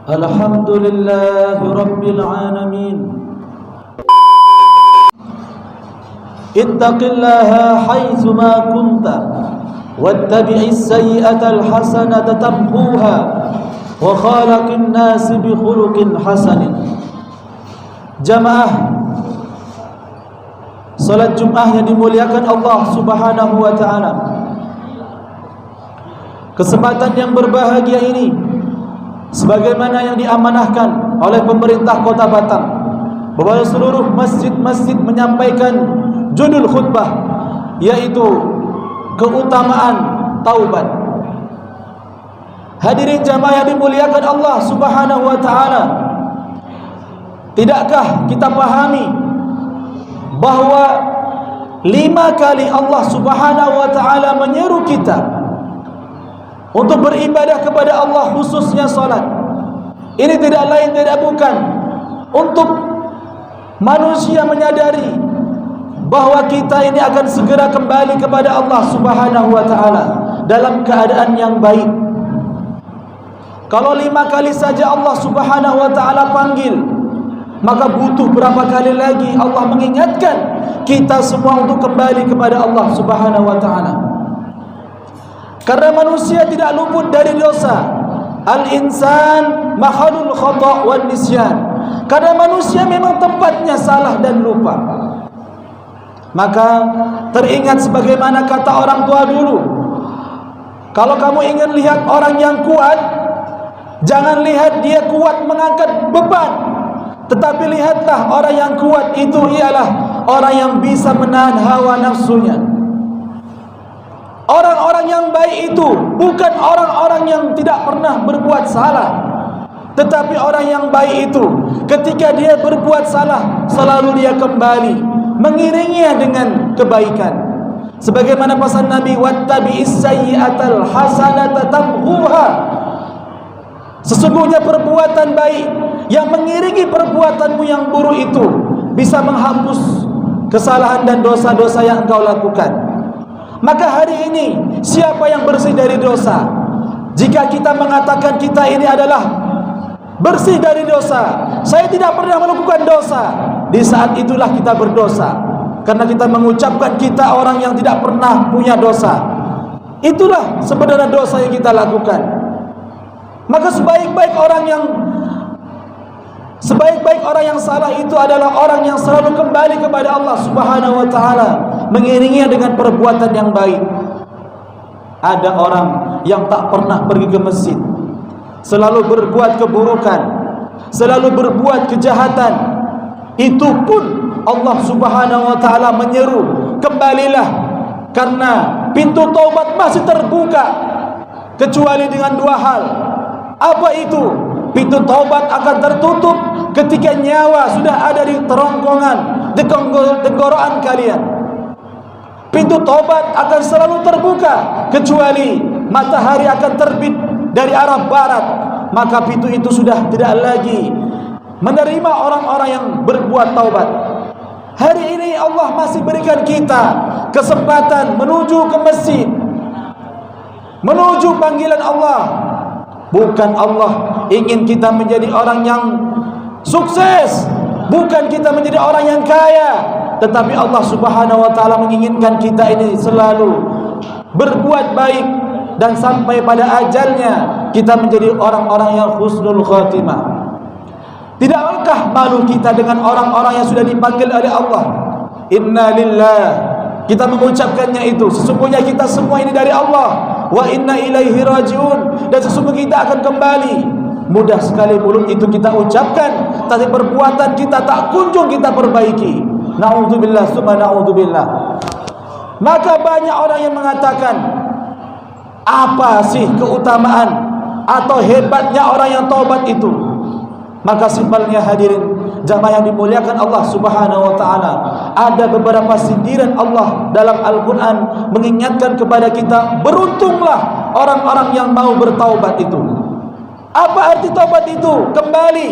Alhamdulillahi Rabbil Alamin. Ittaqillaha haitsu ma kunta wattabi'is sayyi'atal hasanata tamhuha wa khaliqin nasi bi khuluqin hasanin. Jamaah salat Jumat yang dimuliakan Allah Subhanahu wa taala, kesempatan yang berbahagia ini sebagaimana yang diamanahkan oleh pemerintah Kota Batam bahwa seluruh masjid-masjid menyampaikan judul khutbah, yaitu keutamaan taubat. Hadirin jamaah yang dimuliakan Allah Subhanahu wa taala, tidakkah kita pahami bahwa 5 kali Allah Subhanahu wa taala menyeru kita untuk beribadah kepada Allah, khususnya salat. Ini tidak lain tidak bukan untuk manusia menyadari bahwa kita ini akan segera kembali kepada Allah Subhanahu wa taala dalam keadaan yang baik. Kalau 5 kali saja Allah Subhanahu wa taala panggil, maka butuh berapa kali lagi Allah mengingatkan kita semua untuk kembali kepada Allah Subhanahu wa taala. Karena manusia tidak luput dari dosa. Al-insan mahalul khata' wan nisyan. Karena manusia memang tempatnya salah dan lupa. Maka teringat sebagaimana kata orang tua dulu, kalau kamu ingin lihat orang yang kuat, jangan lihat dia kuat mengangkat beban, tetapi lihatlah orang yang kuat itu ialah orang yang bisa menahan hawa nafsunya. Orang-orang yang baik itu bukan orang-orang yang tidak pernah berbuat salah, tetapi orang yang baik itu ketika dia berbuat salah selalu dia kembali mengiringinya dengan kebaikan. Sebagaimana pesan Nabi, wattabi'is sayyi'atal hasanata tamhuha. Sesungguhnya perbuatan baik yang mengiringi perbuatanmu yang buruk itu bisa menghapus kesalahan dan dosa-dosa yang engkau lakukan. Maka hari ini siapa yang bersih dari dosa? Jika kita mengatakan kita ini adalah bersih dari dosa, saya tidak pernah melakukan dosa, di saat itulah kita berdosa. Karena kita mengucapkan kita orang yang tidak pernah punya dosa. Itulah sebenarnya dosa yang kita lakukan. Maka sebaik-baik orang yang salah itu adalah orang yang selalu kembali kepada Allah Subhanahu wa taala, mengiringinya dengan perbuatan yang baik. Ada orang yang tak pernah pergi ke masjid, selalu berbuat keburukan, selalu berbuat kejahatan. Itu pun Allah Subhanahu wa taala menyeru, kembalilah, karena pintu taubat masih terbuka, kecuali dengan 2 hal. Apa itu? Pintu taubat akan tertutup ketika nyawa sudah ada di terongkongan, di tenggorokan kalian. Pintu taubat akan selalu terbuka kecuali matahari akan terbit dari arah barat, maka pintu itu sudah tidak lagi menerima orang-orang yang berbuat taubat. Hari ini Allah masih berikan kita kesempatan menuju ke masjid, menuju panggilan Allah. Bukan Allah ingin kita menjadi orang yang sukses, bukan kita menjadi orang yang kaya, tetapi Allah Subhanahu wa taala menginginkan kita ini selalu berbuat baik dan sampai pada ajalnya kita menjadi orang-orang yang husnul khatimah. Tidakkah malu kita dengan orang-orang yang sudah dipanggil oleh Allah? Inna lillah, kita mengucapkannya itu, sesungguhnya kita semua ini dari Allah. Wa inna ilaihi rajiun, dan sesungguhnya kita akan kembali. Mudah sekali mulut itu kita ucapkan, tapi perbuatan kita tak kunjung kita perbaiki. Na'udzubillah summa na'udzubillah. Maka banyak orang yang mengatakan, apa sih keutamaan atau hebatnya orang yang taubat itu? Maka simpelnya hadirin jamaah yang dimuliakan Allah Subhanahu wa taala, ada beberapa sindiran Allah dalam Al-Qur'an mengingatkan kepada kita, beruntunglah orang-orang yang mau bertaubat itu. Apa arti taubat itu? Kembali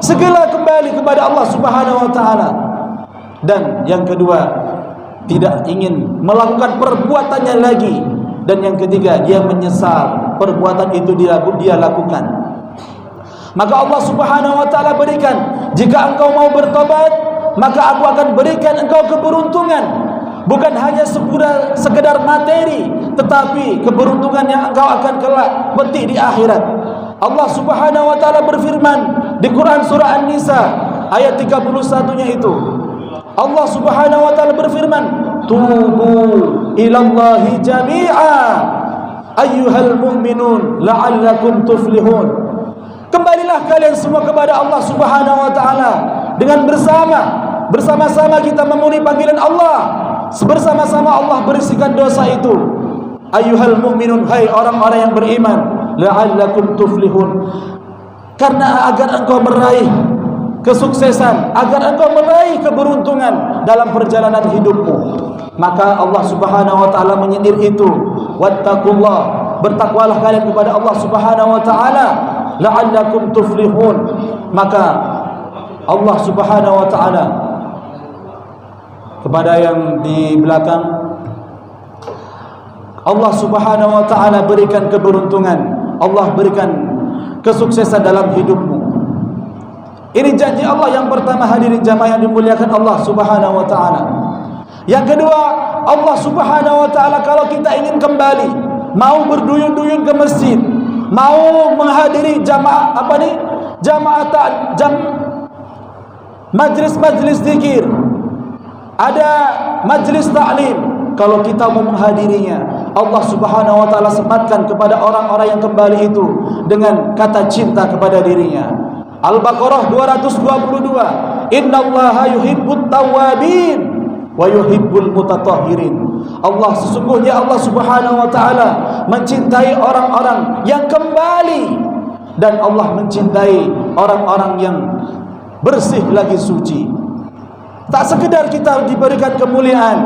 segera kembali kepada Allah Subhanahu wa taala. Dan yang kedua, tidak ingin melakukan perbuatannya lagi. Dan yang ketiga, dia menyesal perbuatan itu dia lakukan. Maka Allah Subhanahu wa taala berikan, jika engkau mau bertobat, maka aku akan berikan engkau keberuntungan. Bukan hanya sekedar materi, tetapi keberuntungan yang engkau akan kelak petik di akhirat. Allah Subhanahu wa taala berfirman di Quran surah An-Nisa ayat 31-nya itu. Allah Subhanahu wa taala berfirman, "Tubu ilallahi jami'a ayyuhal mu'minun la'allakum tuflihun." Kembalilah kalian semua kepada Allah Subhanahu wa taala dengan bersama-sama kita memenuhi panggilan Allah. Bersama-sama Allah berisikan dosa itu. Ayyuhal mu'minun, hai orang-orang yang beriman, la'allakum tuflihun. Karena agar engkau meraih kesuksesan, agar engkau meraih keberuntungan dalam perjalanan hidupmu. Maka Allah Subhanahu wa taala menyindir itu. Wattaqullah, bertakwalah kalian kepada Allah Subhanahu wa taala, la'allakum tuflihun. Maka Allah Subhanahu wa taala, kepada yang di belakang, Allah Subhanahu wa taala berikan keberuntungan, Allah berikan kesuksesan dalam hidupmu. Ini janji Allah yang pertama, hadirin jamaah yang dimuliakan Allah Subhanahu wa taala. Yang kedua, Allah Subhanahu wa taala kalau kita ingin kembali, mau berduyun-duyun ke masjid, mau menghadiri majlis-majlis zikir, ada majlis taklim, kalau kita mau menghadirinya, Allah Subhanahu wa taala sematkan kepada orang-orang yang kembali itu dengan kata cinta kepada dirinya. Al-Baqarah 222, innallaha yuhibbut tawwabin wa yuhibbul mutatahhirin. Allah, sesungguhnya Allah Subhanahu wa taala mencintai orang-orang yang kembali, dan Allah mencintai orang-orang yang bersih lagi suci. Tak sekedar kita diberikan kemuliaan,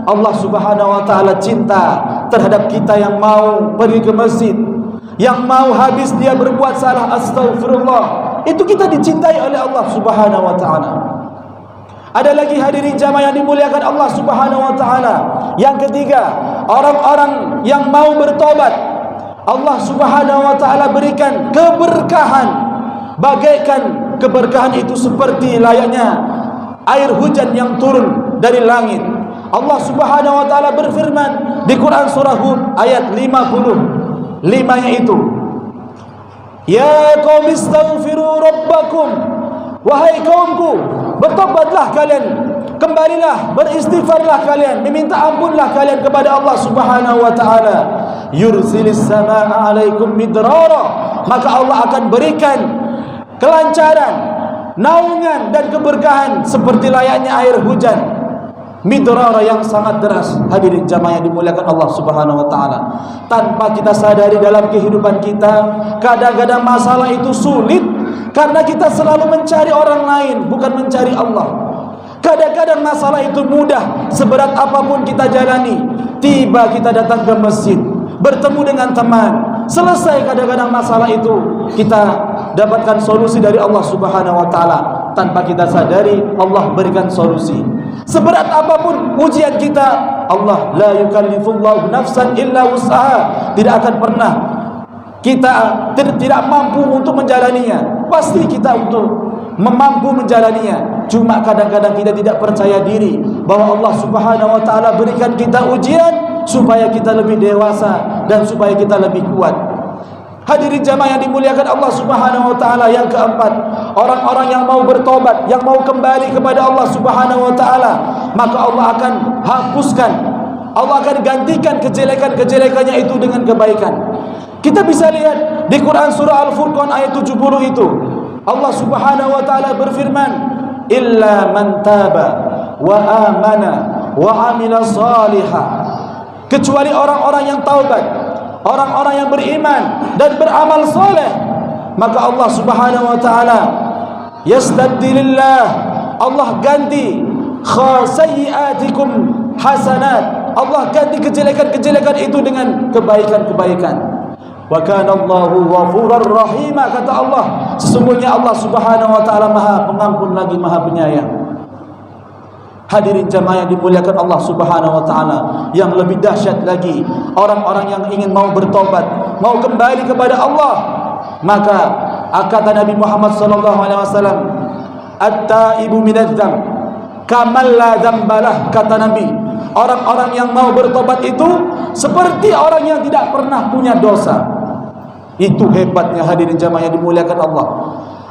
Allah Subhanahu wa taala cinta terhadap kita yang mau pergi ke masjid, yang mau habis dia berbuat salah astagfirullah. Itu kita dicintai oleh Allah Subhanahu wa taala. Ada lagi hadirin jamaah yang dimuliakan Allah Subhanahu wa taala. Yang ketiga, orang-orang yang mau bertobat, Allah Subhanahu wa taala berikan keberkahan. Bagaikan keberkahan itu seperti layaknya air hujan yang turun dari langit. Allah Subhanahu wa taala berfirman di Quran surah Hud ayat 55-nya itu, ya qaum istaghfiru rabbakum, wahai kaumku, bertobatlah kalian, kembalilah, beristighfarlah kalian, meminta ampunlah kalian kepada Allah Subhanahu wa taala. Yursilis samaa 'alaikum midrara, maka Allah akan berikan kelancaran, naungan dan keberkahan seperti layaknya air hujan midrara yang sangat deras. Hadirin jamaah yang dimuliakan Allah Subhanahu wa taala, tanpa kita sadari dalam kehidupan kita, kadang-kadang masalah itu sulit karena kita selalu mencari orang lain, bukan mencari Allah. Kadang-kadang masalah itu mudah, seberat apapun kita jalani, tiba kita datang ke masjid, bertemu dengan teman, selesai kadang-kadang masalah itu, kita dapatkan solusi dari Allah Subhanahu wa taala. Tanpa kita sadari, Allah berikan solusi. Seberat apapun ujian kita, Allah la yukallifullahu nafsan illa wus'aha, tidak akan pernah kita tidak mampu untuk menjalaninya. Pasti kita untuk mampu menjalaninya. Cuma kadang-kadang kita tidak percaya diri bahwa Allah Subhanahu wa taala berikan kita ujian supaya kita lebih dewasa dan supaya kita lebih kuat. Hadirin jamaah yang dimuliakan Allah Subhanahu wa taala, yang keempat, orang-orang yang mau bertobat, yang mau kembali kepada Allah Subhanahu wa taala, maka Allah akan hapuskan, Allah akan gantikan kejelekan-kejelekannya itu dengan kebaikan. Kita bisa lihat di Quran surah Al-Furqan ayat 70 itu, Allah Subhanahu wa taala berfirman, illa man taba wa amana wa amila salihah, kecuali orang-orang yang taubat, orang-orang yang beriman dan beramal soleh, maka Allah Subhanahu wa taala yastabdilillah, Allah ganti khasayyiatikum hasanat, Allah ganti kejelekan-kejelekan itu dengan kebaikan-kebaikan. Wa kana Allahu ghafurar rahim. Kata Allah, sesungguhnya Allah Subhanahu wa taala Maha Pengampun lagi Maha Penyayang. Hadirin jamaah yang dimuliakan Allah Subhanahu wa taala, yang lebih dahsyat lagi orang-orang yang ingin mau bertobat, mau kembali kepada Allah. Maka kata Nabi Muhammad sallallahu alaihi wasallam, at-taibu minadz-dzamb kamal la dzambalah. Kata Nabi, orang-orang yang mau bertobat itu seperti orang yang tidak pernah punya dosa. Itu hebatnya hadirin jamaah yang dimuliakan Allah.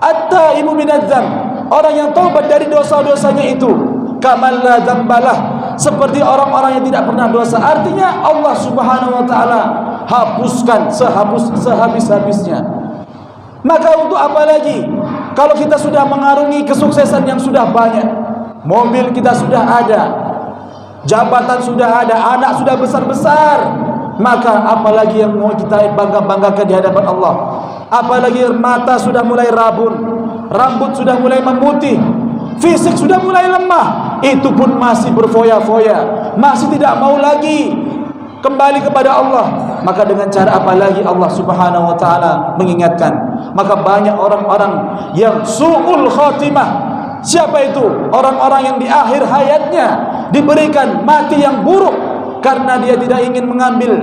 At-taibu minadz-dzamb, orang yang taubat dari dosa-dosanya itu kamal la dzambalah, seperti orang-orang yang tidak pernah dosa. Artinya Allah Subhanahu wa taala hapuskan sehabis-habisnya. Maka untuk apa lagi kalau kita sudah mengarungi kesuksesan yang sudah banyak, mobil kita sudah ada, jabatan sudah ada, anak sudah besar-besar, maka apalagi yang mau kita bangga-banggakan di hadapan Allah? Apalagi mata sudah mulai rabun, rambut sudah mulai memutih, fisik sudah mulai lemah, itu pun masih berfoya-foya, masih tidak mau lagi kembali kepada Allah. Maka dengan cara apa lagi Allah Subhanahu wa taala mengingatkan? Maka banyak orang-orang yang su'ul khatimah. Siapa itu? Orang-orang yang di akhir hayatnya diberikan mati yang buruk karena dia tidak ingin mengambil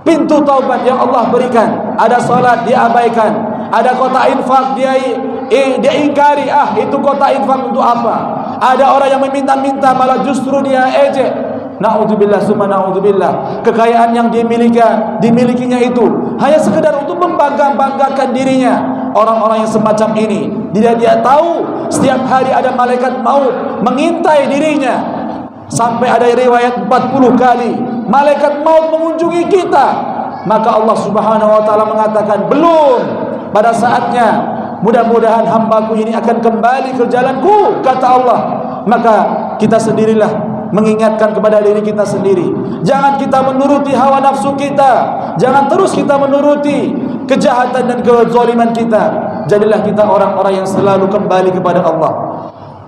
pintu taubat yang Allah berikan. Ada salat dia abaikan, ada kotak infak dia ingkari. Itu kotak infak untuk apa? Ada orang yang meminta-minta malah justru dia ejek. Na'udzubillah summa na'udzubillah. Kekayaan yang dimilikinya itu hanya sekedar untuk membanggakan dirinya. Orang-orang yang semacam ini, dia tahu setiap hari ada malaikat maut mengintai dirinya. Sampai ada riwayat 40 kali malaikat maut mengunjungi kita. Maka Allah Subhanahu wa taala mengatakan, belum, pada saatnya mudah-mudahan hambaku ini akan kembali ke jalanku, kata Allah. Maka kita sendirilah mengingatkan kepada diri kita sendiri, jangan kita menuruti hawa nafsu kita, jangan terus kita menuruti kejahatan dan kezaliman kita. Jadilah kita orang-orang yang selalu kembali kepada Allah.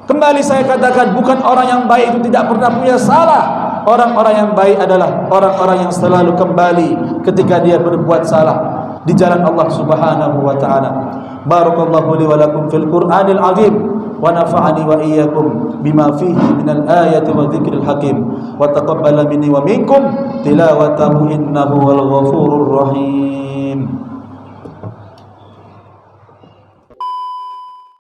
Kembali saya katakan, bukan orang yang baik itu tidak pernah punya salah. Orang-orang yang baik adalah orang-orang yang selalu kembali ketika dia berbuat salah di jalan Allah Subhanahu wa taala. Barakallahu li wa lakum fil Qur'anil azim wa nafa'ani wa iyyakum bima fihi minal ayati wa dzikril hakim wa taqabbala minni wa minkum tilawatahu innahu wal ghafurur rahim.